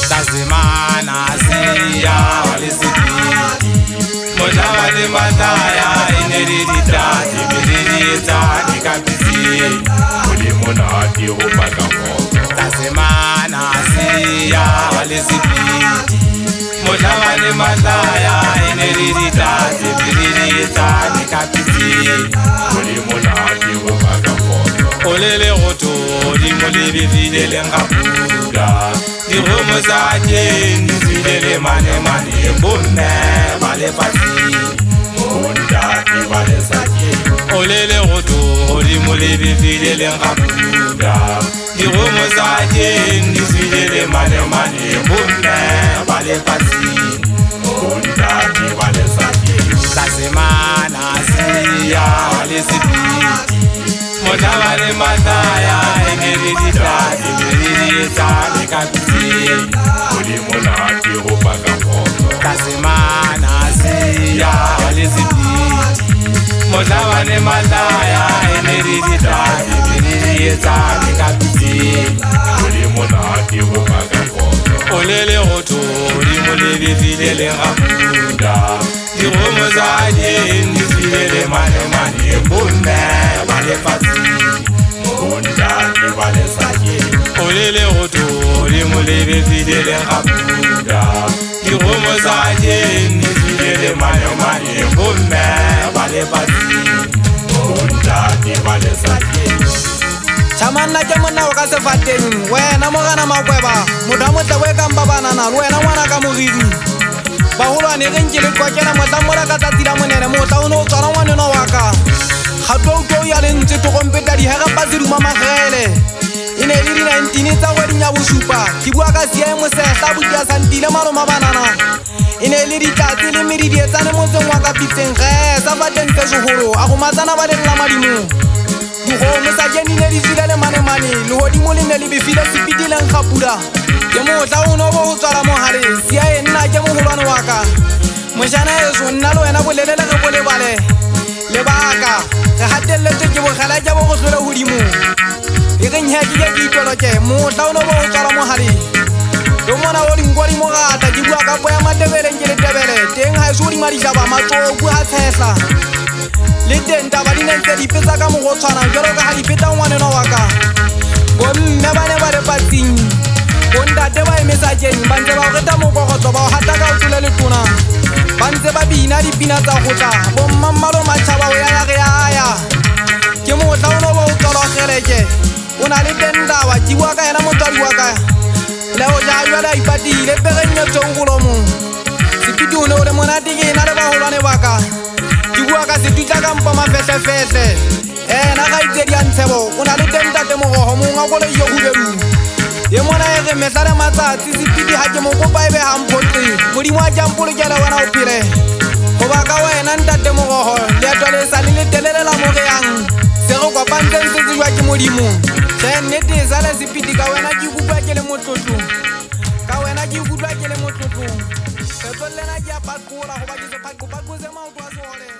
Tazimana siya walisipiti Mojawale mataya ineririta Ibiririza nikapisi Ulimunati upaka moto Tazimana siya walisipiti Mojawale mataya ineririta Ibiririza nikapisi Ulimunati upaka moto Olele goto limulibivile lengapuda Diromo za jeni zidele mane mane Bonne vale pati Munda ki vale saki Olele roto Olimole bivile ngapuda Diromo za jeni zidele mane mane Bonne vale pati Munda ki vale saki Tasemana siya vale sipiti Mona vale mataya Egeridita Egeridita Nekapiti Ulimunati upaka moto Tasemana siya walisipiti Mona vale mataya Egeridita Egeridita Nekapiti Ulimunati upaka moto Olele roto Ulimule vile ngapuda Diromo za jeni zidele mane mane Bonne vale pati Munda ki vale saki Olele roto Limule vile ngapuda Diromo za jeni zidele mane mane Bonne vale pati Munda ki vale saki Chamana jamana wakase fateng wena mogana makweba mudamotle we ka mbabanana wena ngwana ka mogidi bahulwane ge nkele kwakela motlamora ka tatila monene motla o ne o tswala ngwaneno wa ka gatoutou ya le ntse togompeta dihega pasiruma magele e ne le di-19 tsa kgweding ya bosupa ke bua ka siae mosehla bodia santile maroma banana e ne le ditlatsi le medidietsane motseng wa ka pitseng ge sa fateng se segolo a go matsana ba lelela madimong dikgomo sa kenine di file le manemane legodimo le ne le befile sepitileng kgapula ke motla o ne bo go tswala mogale sia e nna ke mogolwane wa ka mošana eso nna le wena bolelele ge bo lebale lebaka ge gateletswe ke bogela ja bo go tlhole godimo e ge nnyaki ke ke itoloke motla o ne bo go tswala mogale yo mona o dinkodimo gata ke bua ka poya matebeleng ke letebele teng ga e se godimadijaba matsoku ga tshehla le teng taba di nentse dipetsa ka mogo tshwana jalo ka ga dipeta ngwaneno wa ka bomme ba ne ba le patsing bontate ba emesakeng ba ntse ba go geta mokokotso ba go gata ka o tole letona ba ntse ba bina dipina tsa go tla bommammalo matšhaba o yaya ge yaya ke motla o no bo o tsologeleke o na le tendaba ke bua ka ena motswadi wa ka le go ja jale a ipatile pegennyetsong golomong sepiti o ne o le monate ke ena le bagolwane ba ka ke bua ka setutla ka mpa mafetlefetle ena ga itsedi ya ntshebo o na le tentate mogogo mongwe kole yo hubedu ye mona e ge metla le matsatsi sepiti ga ke mokopa e be gamphotle modimo a jampolokele wena o phele goba ka wena ntate mogogo leeto le sa le letelelela mo ge yang se go kopantseng se tsejwa ke modimo se nnete sa le sepiti ka wena ke ikutlwa ke le motlotlo ka wena ke ikutlwa ke le motlotlo se tlolena ke a pakola goba ke se pakopakose maoto a segole